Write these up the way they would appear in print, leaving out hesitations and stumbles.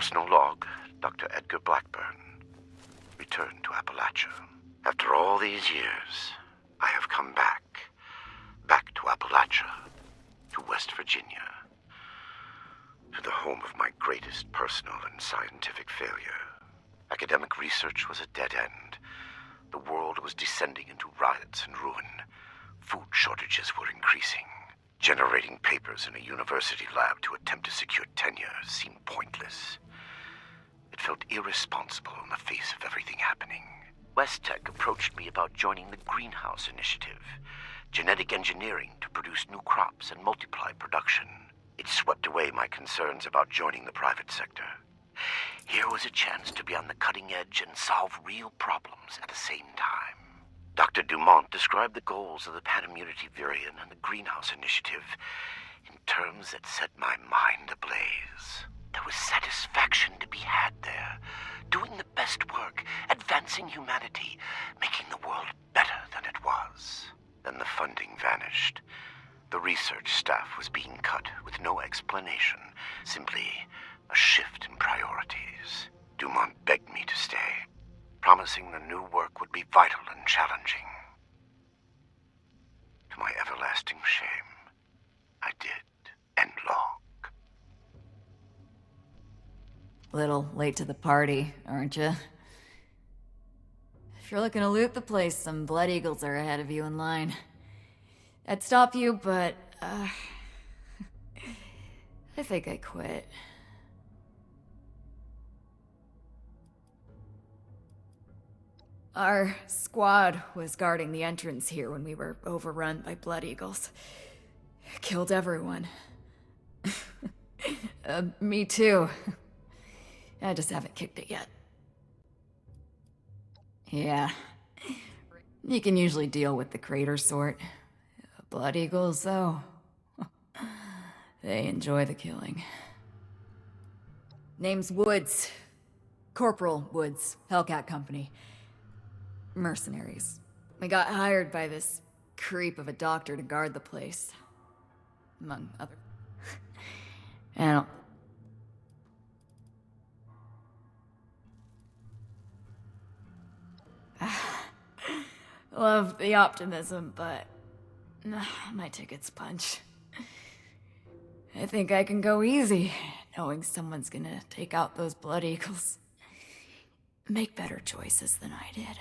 personal log, Dr. Edgar Blackburn returned to Appalachia. After all these years, I have come back to Appalachia, to West Virginia, to the home of my greatest personal and scientific failure. Academic research was a dead end. The world was descending into riots and ruin. Food shortages were increasing. Generating papers in a university lab to attempt to secure tenure seemed pointless. It felt irresponsible in the face of everything happening. Westtech approached me about joining the Greenhouse Initiative, genetic engineering to produce new crops and multiply production. It swept away my concerns about joining the private sector. Here was a chance to be on the cutting edge and solve real problems at the same time. Dr. Dumont described the goals of the Panimmunity Virion and the Greenhouse Initiative in terms that set my mind ablaze. There was satisfaction to be had there, doing the best work, advancing humanity, making the world better than it was. Then the funding vanished. The research staff was being cut with no explanation, simply a shift in priorities. Dumont begged me to stay, promising the new work would be vital and challenging. To my everlasting shame, I did end log. Little late to the party, aren't you? If you're looking to loot the place, some Blood Eagles are ahead of you in line. I'd stop you, but, I think I quit. Our squad was guarding the entrance here when we were overrun by Blood Eagles. Killed everyone. Me too. I just haven't kicked it yet. Yeah. You can usually deal with the crater sort. Blood Eagles, though, they enjoy the killing. Name's Woods. Corporal Woods, Hellcat Company. Mercenaries. We got hired by this creep of a doctor to guard the place. Among other... I don't... Love the optimism, but... my ticket's punch. I think I can go easy, knowing someone's gonna take out those Blood Eagles. Make better choices than I did.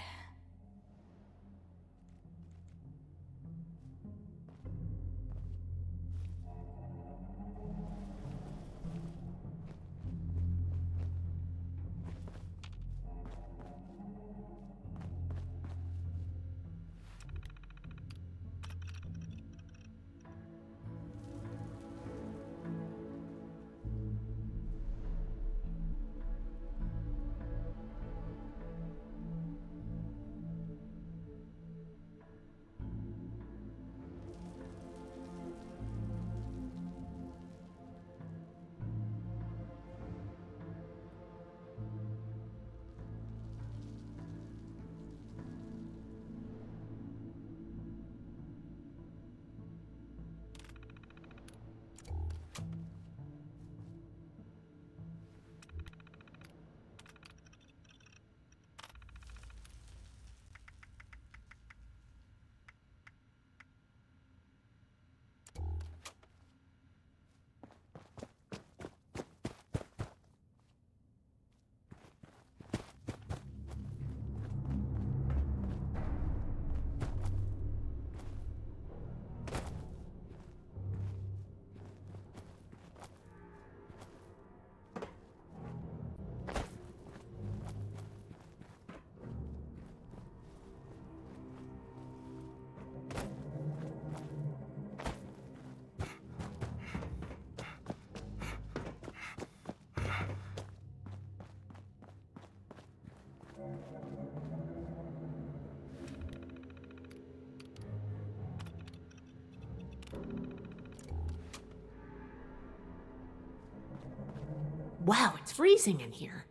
Wow, it's freezing in here.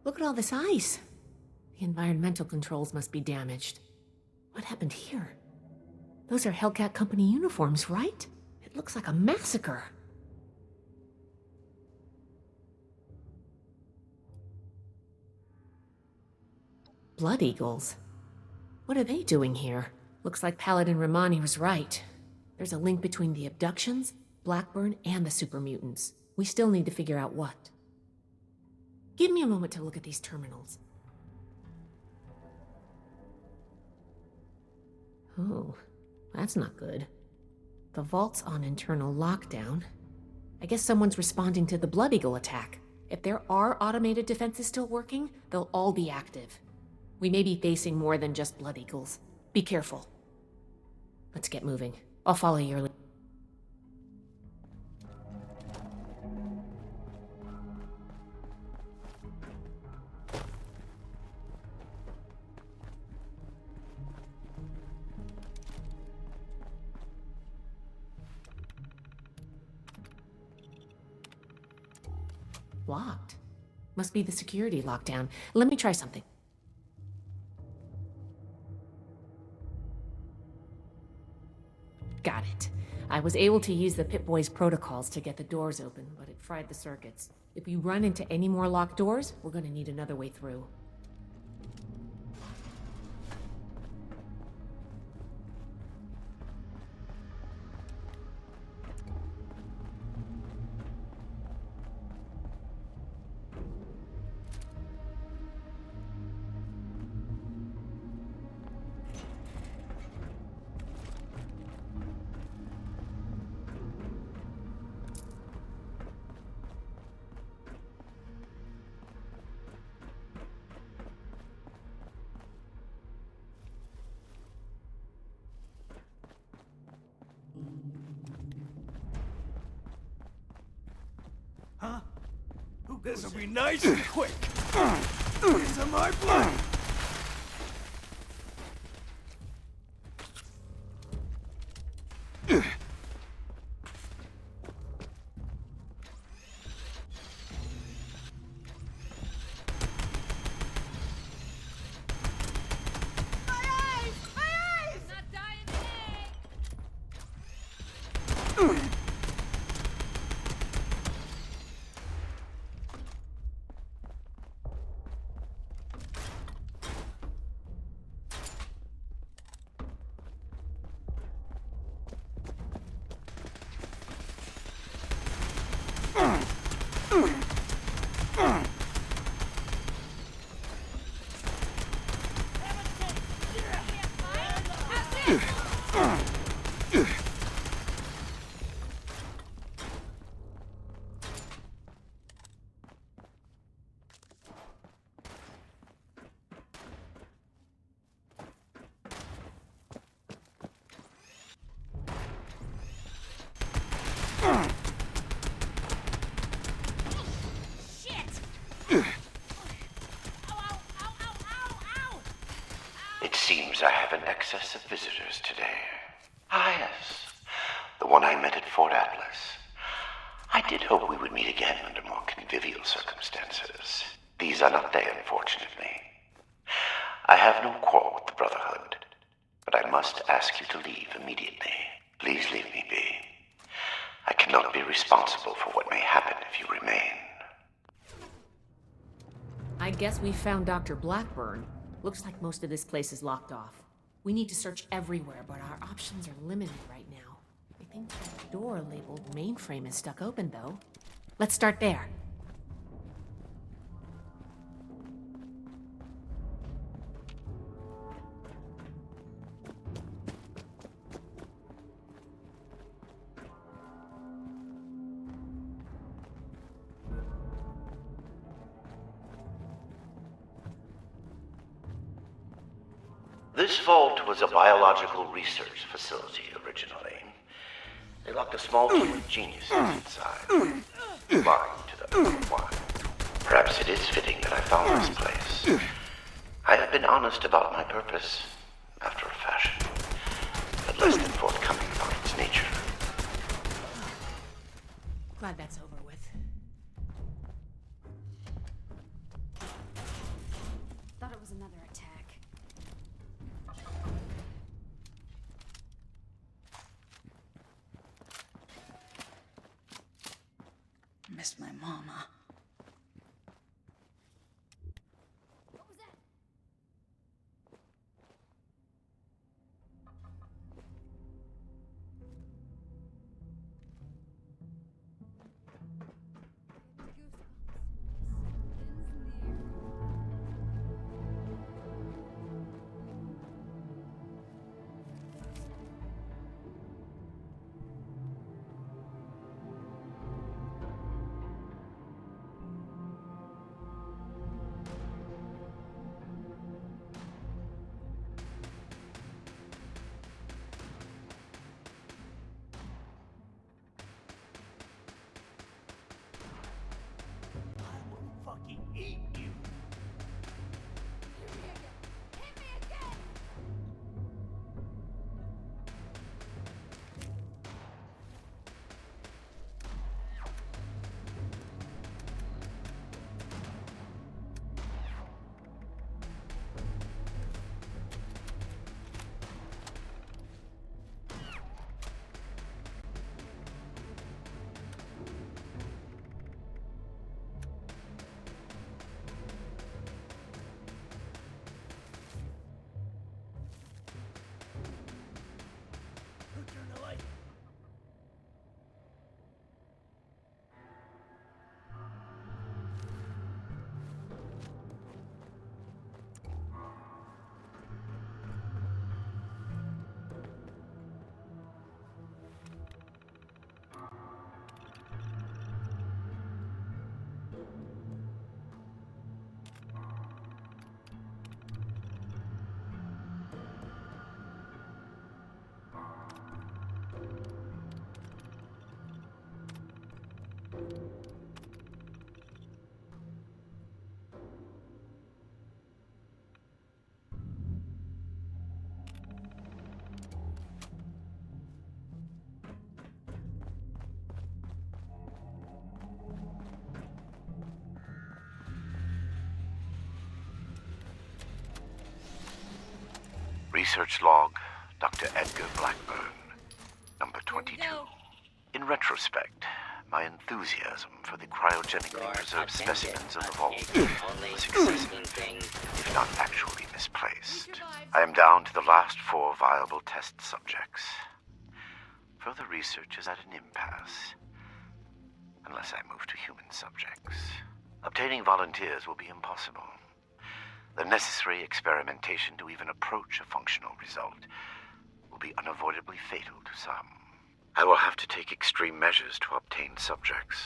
Look at all this ice. The environmental controls must be damaged. What happened here? Those are Hellcat Company uniforms, right? It looks like a massacre. Blood Eagles? What are they doing here? Looks like Paladin Romani was right. There's a link between the abductions, Blackburn, and the super mutants. We still need to figure out what. Give me a moment to look at these terminals. Oh, that's not good. The vault's on internal lockdown. I guess someone's responding to the Blood Eagle attack. If there are automated defenses still working, they'll all be active. We may be facing more than just Blood Eagles. Be careful. Let's get moving. I'll follow your lead. Locked. Must be the security lockdown. Let me try something. Got it. I was able to use the Pip-Boy's protocols to get the doors open, but it fried the circuits. If we run into any more locked doors, we're gonna need another way through. Huh? This'll be nice and quick. These are my blood. It seems I have an excess of visitors today. Ah, yes. The one I met at Fort Atlas. I did hope we would meet again under more convivial circumstances. These are not they, unfortunately. I have no quarrel with the Brotherhood, but I must ask you to leave immediately. Please leave me be. I cannot be responsible for what may happen if you remain. I guess we found Dr. Blackburn. Looks like most of this place is locked off. We need to search everywhere, but our options are limited right now. I think that door labeled mainframe is stuck open, though. Let's start there. This vault was a biological research facility originally. They locked a small team of geniuses inside, lying to them why. Perhaps it is fitting that I found this place. I have been honest about my purpose, after a fashion, but less than forthcoming about its nature. Glad that's over with. Thought it was another attack. Missed my mama. What was that? Research log, Dr. Edgar Blackburn, number 22. In retrospect, my enthusiasm for the cryogenically preserved specimens in the vault was excessive, if not actually misplaced. I am down to the last 4 viable test subjects. Further research is at an impasse, unless I move to human subjects. Obtaining volunteers will be impossible. The necessary experimentation to even approach a functional result will be unavoidably fatal to some. I will have to take extreme measures to obtain subjects.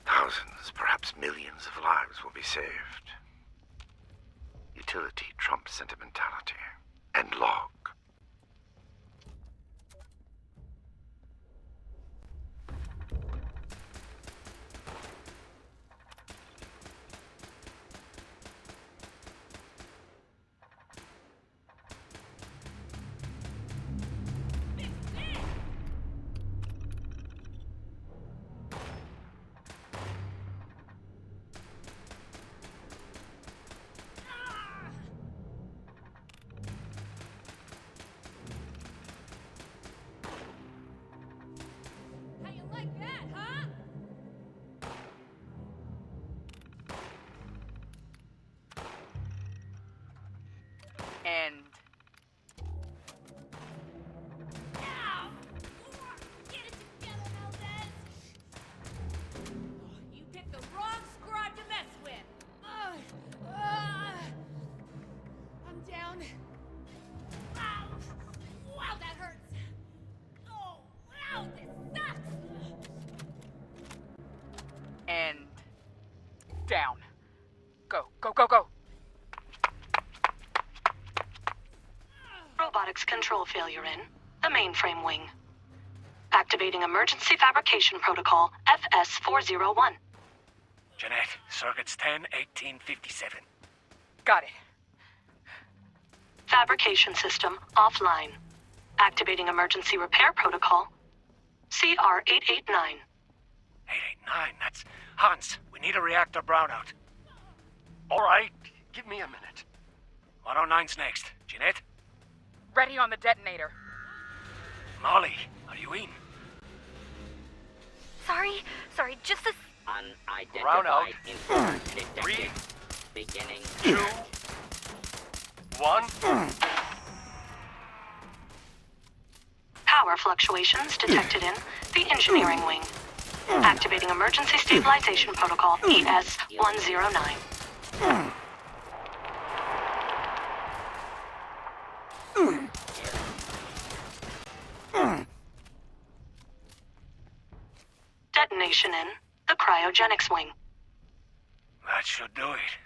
Thousands, perhaps millions of lives will be saved. Utility trumps sentimentality. End log. And you picked the wrong squad to mess with. I'm down. Ow. Wow, that hurts. Oh, wow, this sucks. and down. Go, go, go, go. Robotics control failure in the mainframe wing. Activating emergency fabrication protocol FS-401. Jeanette, circuits 10-1857. Got it. Fabrication system offline. Activating emergency repair protocol CR-889. 889, that's Hans. We need a reactor brownout. All right, give me a minute. 109's next. Jeanette? Ready on the detonator. Molly, are you in? Sorry, just a... Unidentified incident detected. 3, Beginning. 2, 1. Power fluctuations detected in the engineering wing. Activating emergency stabilization protocol ES-109. Detonation in the cryogenics wing. That should do it.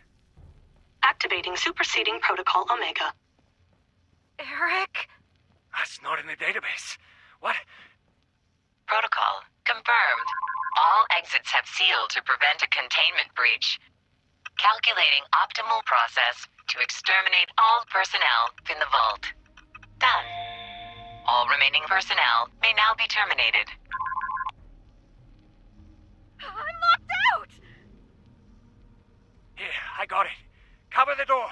Activating superseding protocol Omega. Eric? That's not in the database. What? Protocol confirmed. All exits have sealed to prevent a containment breach. Calculating optimal process to exterminate all personnel in the vault. Done. All remaining personnel may now be terminated. I'm locked out! Here, I got it. Cover the door.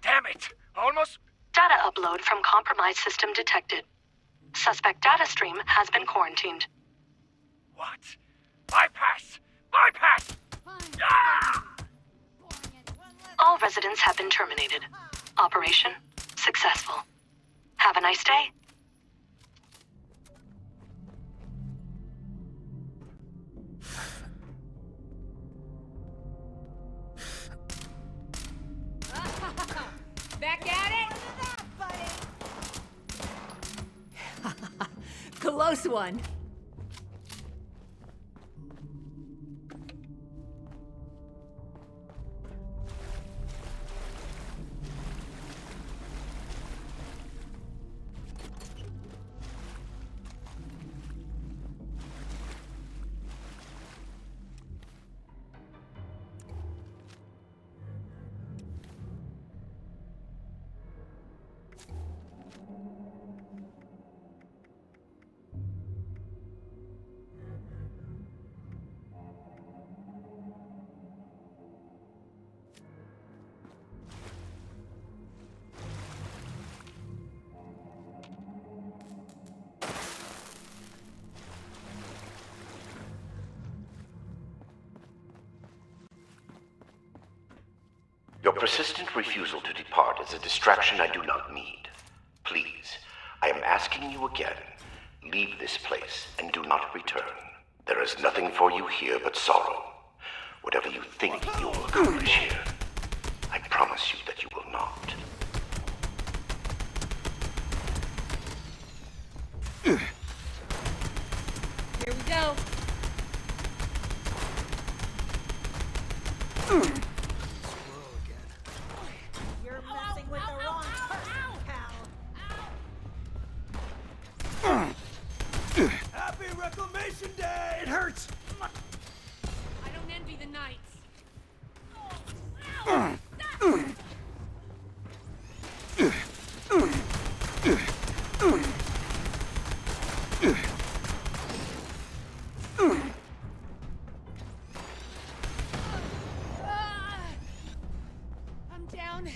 Damn it! Almost... Data upload from compromised system detected. Suspect data stream has been quarantined. What? Bypass! Bypass! Ah! All residents have been terminated. Operation successful. Have a nice day. Back at it? Close one. Your persistent refusal to depart is a distraction I do not need. Please, I am asking you again, leave this place and do not return. There is nothing for you here but sorrow. Whatever you think you will accomplish here, I promise you that you will not. Here we go. You're messing with the wrong person, pal. Happy Reclamation Day! It hurts! I don't envy the knights. I'm down.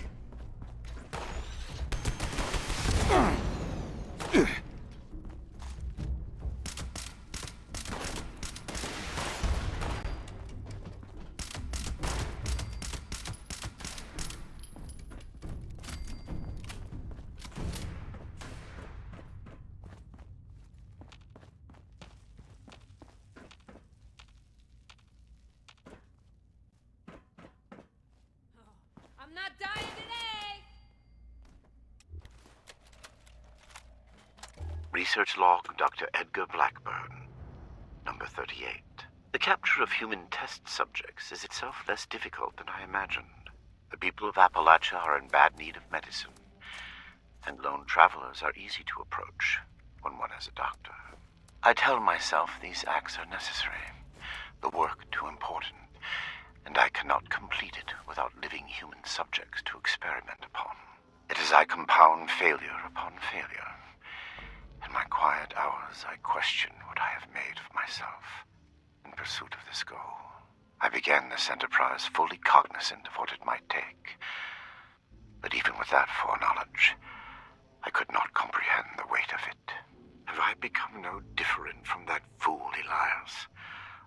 I'm not dying today! Research log, Dr. Edgar Blackburn, number 38. The capture of human test subjects is itself less difficult than I imagined. The people of Appalachia are in bad need of medicine, and lone travelers are easy to approach when one is a doctor. I tell myself these acts are necessary, the work too important, and I cannot complete it without living human subjects to experiment upon. It is I compound failure upon failure. In my quiet hours, I question what I have made of myself in pursuit of this goal. I began this enterprise fully cognizant of what it might take. But even with that foreknowledge, I could not comprehend the weight of it. Have I become no different from that fool Elias?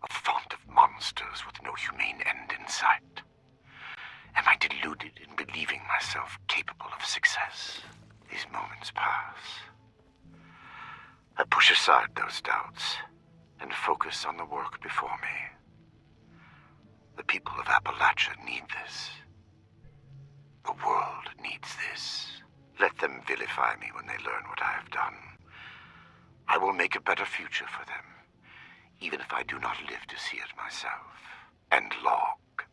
A font of monsters with no humane end in sight? Am I deluded in believing myself capable of success? These moments pass. I push aside those doubts and focus on the work before me. The people of Appalachia need this. The world needs this. Let them vilify me when they learn what I have done. I will make a better future for them, even if I do not live to see it myself. End log.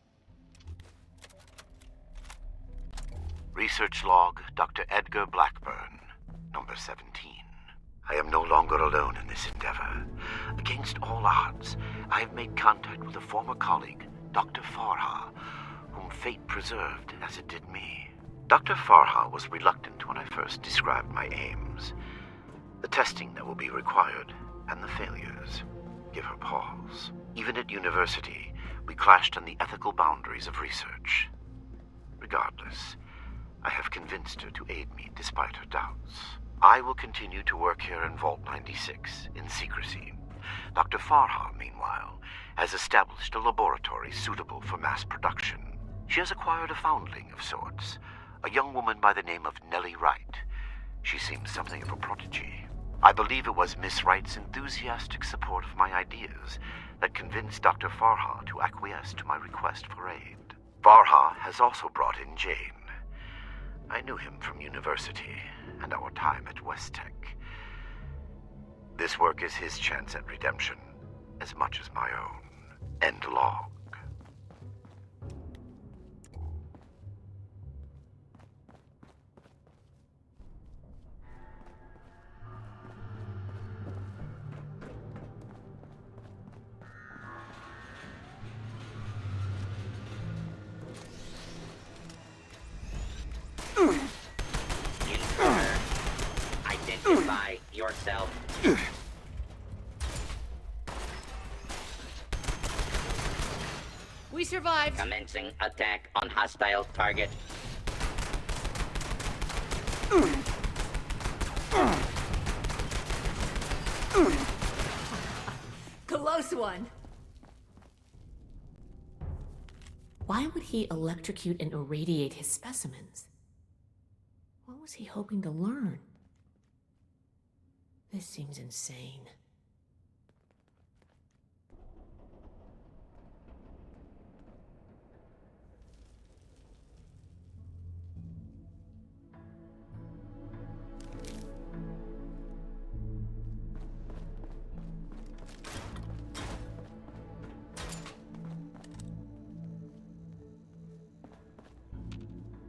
Research log, Dr. Edgar Blackburn, number 17. I am no longer alone in this endeavor. Against all odds, I have made contact with a former colleague, Dr. Farha, whom fate preserved as it did me. Dr. Farha was reluctant when I first described my aims. The testing that will be required, and the failures, give her pause. Even at university, we clashed on the ethical boundaries of research. Regardless, I have convinced her to aid me despite her doubts. I will continue to work here in Vault 96 in secrecy. Dr. Farha, meanwhile, has established a laboratory suitable for mass production. She has acquired a foundling of sorts, a young woman by the name of Nellie Wright. She seems something of a prodigy. I believe it was Miss Wright's enthusiastic support of my ideas that convinced Dr. Farha to acquiesce to my request for aid. Farha has also brought in Jane. I knew him from university and our time at West Tech. This work is his chance at redemption, as much as my own. End log. Identify yourself. We survived. Commencing attack on hostile target. Close one. Why would he electrocute and irradiate his specimens? What was he hoping to learn? This seems insane.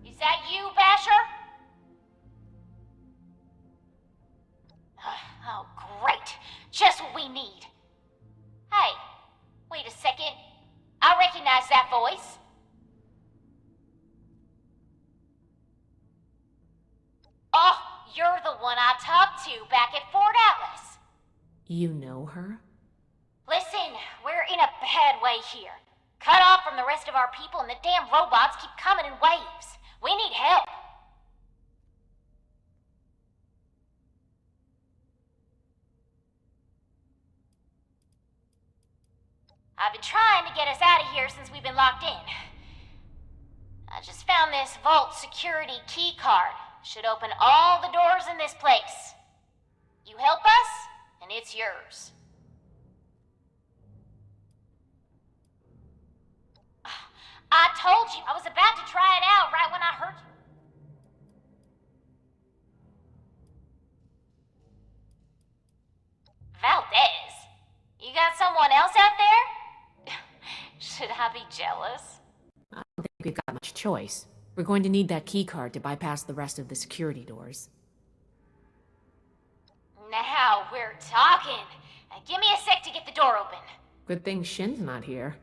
Is that you, Basher? Oh, great. Just what we need. Hey, wait a second. I recognize that voice. Oh, you're the one I talked to back at Fort Atlas. You know her? Listen, we're in a bad way here. Cut off from the rest of our people and the damn robots keep coming in waves. We need help. I've been trying to get us out of here since we've been locked in. I just found this vault security key card. Should open all the doors in this place. You help us, and it's yours. I told you, I was about to try it out right when I heard you. Valdez, you got someone else out there? Should I be jealous? I don't think we've got much choice. We're going to need that key card to bypass the rest of the security doors. Now we're talking. Give me a sec to get the door open. Good thing Shin's not here.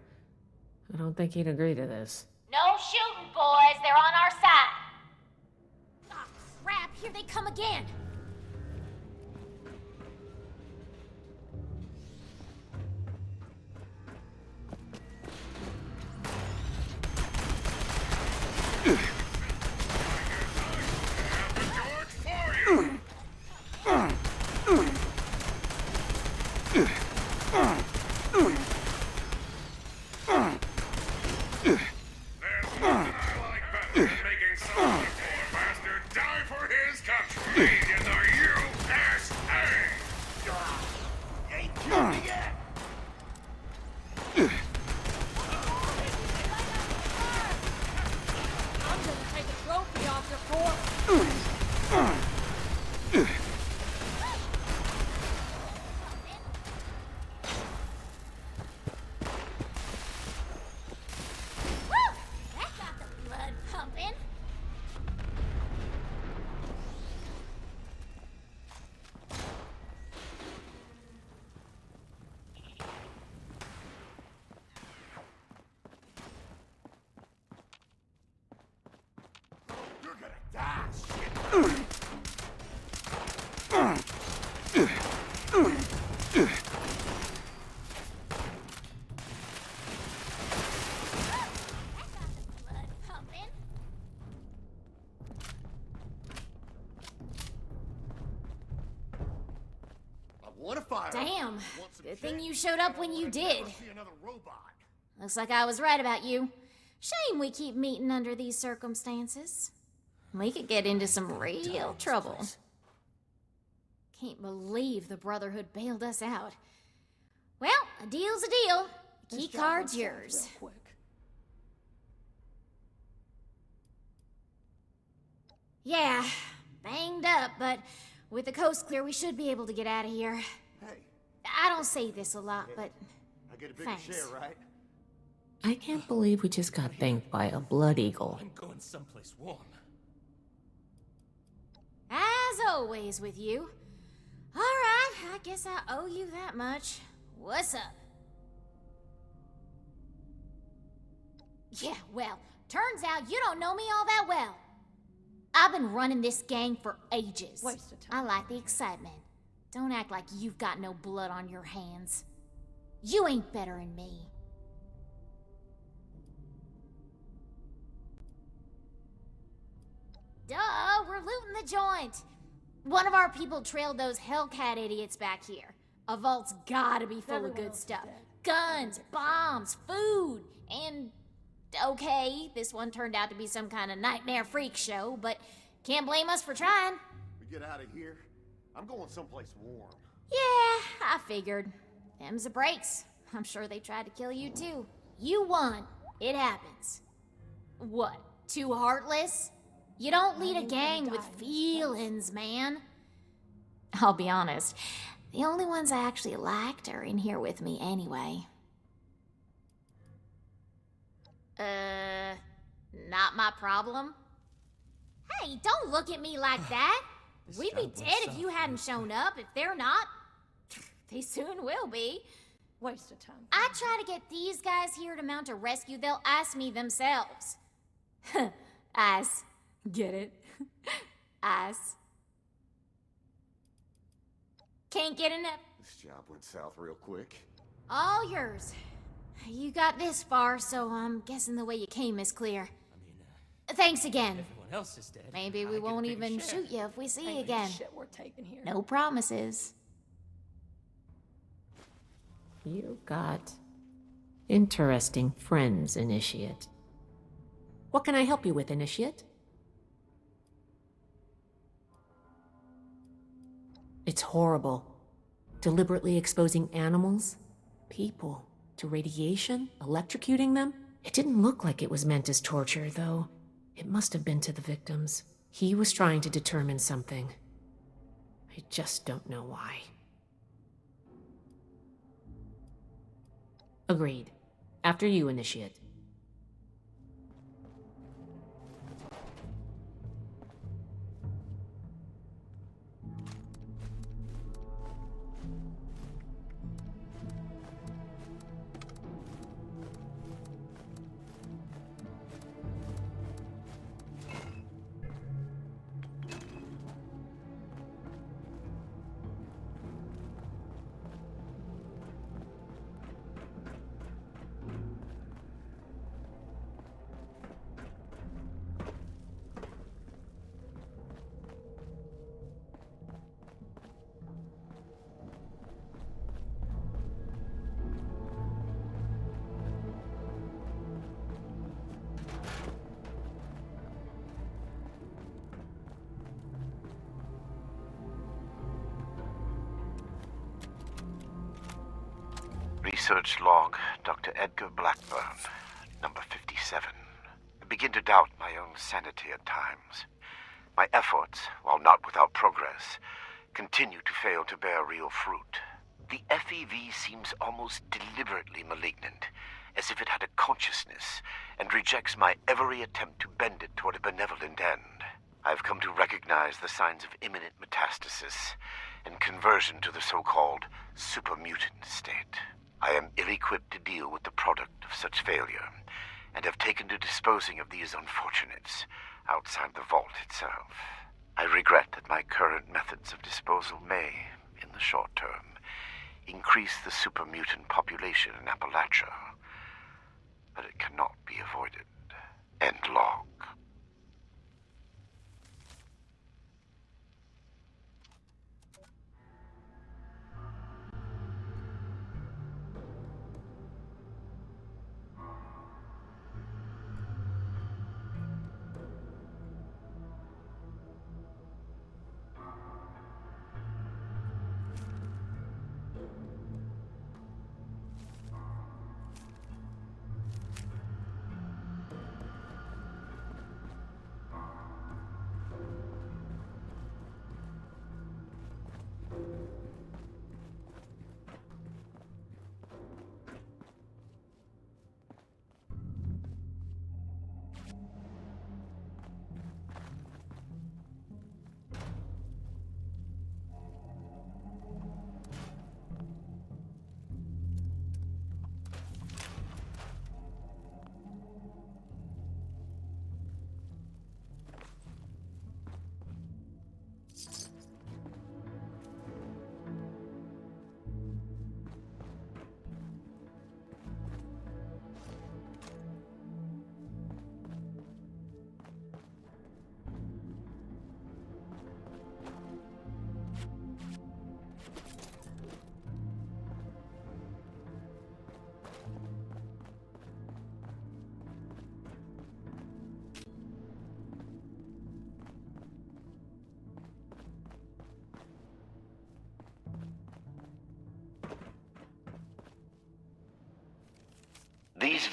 I don't think he'd agree to this. No shooting, boys. They're on our side. Ah, crap. Here they come again. Damn. Good thing you showed up when you did. Looks like I was right about you. Shame we keep meeting under these circumstances. We could get into some real trouble. Can't believe the Brotherhood bailed us out. Well, a deal's a deal. Key card's yours. Yeah, banged up, but with the coast clear, we should be able to get out of here. Hey. I don't say this a lot, but I get a bigger thanks. share, right? I can't believe we just got thanked by a blood eagle. I'm going someplace warm. As always with you. All right, I guess I owe you that much. What's up? Yeah, well, turns out you don't know me all that well. I've been running this gang for ages. Waste of time. I like the excitement. Don't act like you've got no blood on your hands. You ain't better than me. Duh, we're looting the joint. One of our people trailed those Hellcat idiots back here. A vault's gotta be full of good stuff. Guns, bombs, food, and okay, this one turned out to be some kind of nightmare freak show, but can't blame us for trying. We get out of here. I'm going someplace warm. Yeah, I figured. Them's the breaks. I'm sure they tried to kill you too. You won. It happens. What? Too heartless? You don't lead a gang with feelings, man. I'll be honest. The only ones I actually liked are in here with me anyway. Not my problem? Hey, don't look at me like that. We'd be dead if you hadn't shown up. If they're not, they soon will be. Waste of time. I try to get these guys here to mount a rescue, they'll ask me themselves. Ass. Get it? Ass. Can't get enough. This job went south real quick. All yours. You got this far, so I'm guessing the way you came is clear. Thanks again. Everyone else is dead. Maybe we won't even shoot you if we see you again. Shit we're taking here. No promises. You got interesting friends, Initiate. What can I help you with, Initiate? It's horrible. Deliberately exposing animals, people, to radiation, electrocuting them. It didn't look like it was meant as torture, though. It must have been to the victims. He was trying to determine something. I just don't know why. Agreed. After you, Initiate. Research log, Dr. Edgar Blackburn, number 57. I begin to doubt my own sanity at times. My efforts, while not without progress, continue to fail to bear real fruit. The FEV seems almost deliberately malignant, as if it had a consciousness, and rejects my every attempt to bend it toward a benevolent end. I've come to recognize the signs of imminent metastasis and conversion to the so-called supermutant state. I am ill-equipped to deal with the product of such failure, and have taken to disposing of these unfortunates outside the vault itself. I regret that my current methods of disposal may, in the short term, increase the supermutant population in Appalachia, but it cannot be avoided. End log.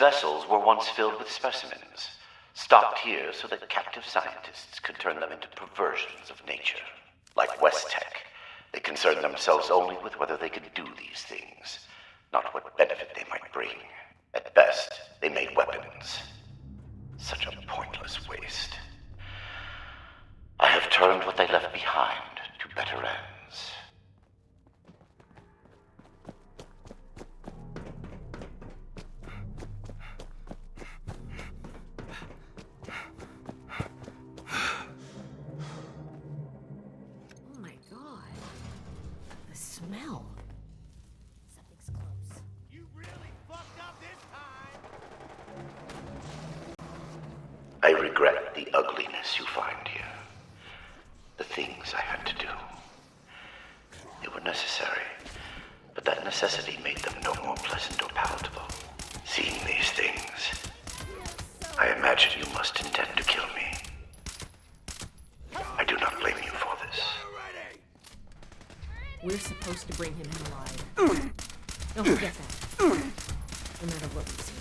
vessels were once filled with specimens, stocked here so that captive scientists could turn them into perversions of nature. Like West Tech, they concerned themselves only with whether they could do these things, not what benefit they might bring. At best, they made weapons. Such a pointless waste. I have turned what they left behind to better ends. Oh my god. The smell. Something's close. You really fucked up this time. I regret the ugliness you find here. The things I had to do. They were necessary, but that necessity made them no more pleasant or palatable. Seeing these things, I imagine you must intend to kill me. I do not blame you for this. We're supposed to bring him in alive. Don't forget that. No matter what we see.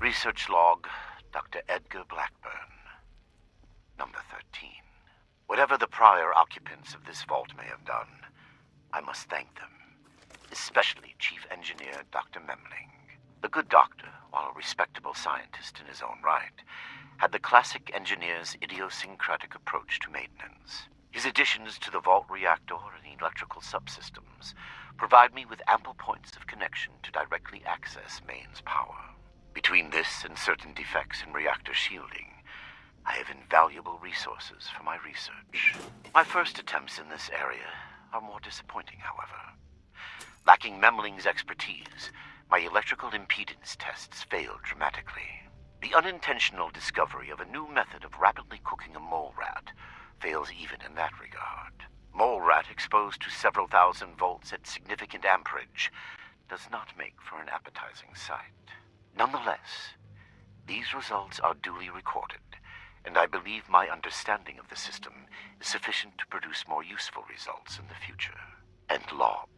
Research log, Dr. Edgar Blackburn. Number 13. Whatever the prior occupants of this vault may have done, I must thank them. Especially Chief Engineer Dr. Memling. The good doctor, while a respectable scientist in his own right, had the classic engineer's idiosyncratic approach to maintenance. His additions to the vault reactor and electrical subsystems provide me with ample points of connection to directly access mains power. Between this and certain defects in reactor shielding, I have invaluable resources for my research. My first attempts in this area are more disappointing, however. Lacking Memling's expertise, my electrical impedance tests failed dramatically. The unintentional discovery of a new method of rapidly cooking a mole rat fails even in that regard. Mole rat exposed to several thousand volts at significant amperage does not make for an appetizing sight. Nonetheless, these results are duly recorded, and I believe my understanding of the system is sufficient to produce more useful results in the future. End log.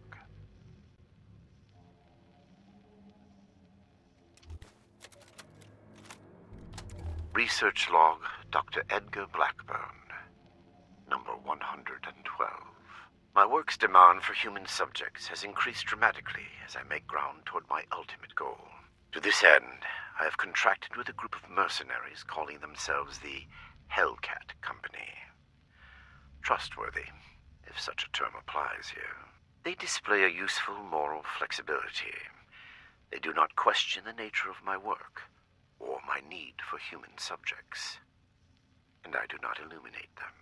Research log, Dr. Edgar Blackburn. Number 112. My work's demand for human subjects has increased dramatically as I make ground toward my ultimate goal. To this end, I have contracted with a group of mercenaries calling themselves the Hellcat Company. Trustworthy, if such a term applies here. They display a useful moral flexibility. They do not question the nature of my work or my need for human subjects, and I do not illuminate them.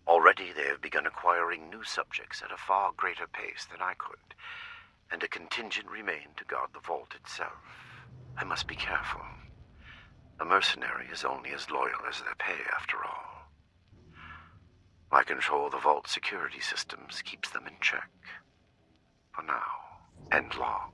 Already they have begun acquiring new subjects at a far greater pace than I could, and a contingent remained to guard the vault itself. I must be careful. A mercenary is only as loyal as their pay, after all. My control of the vault security systems keeps them in check. For now, and long.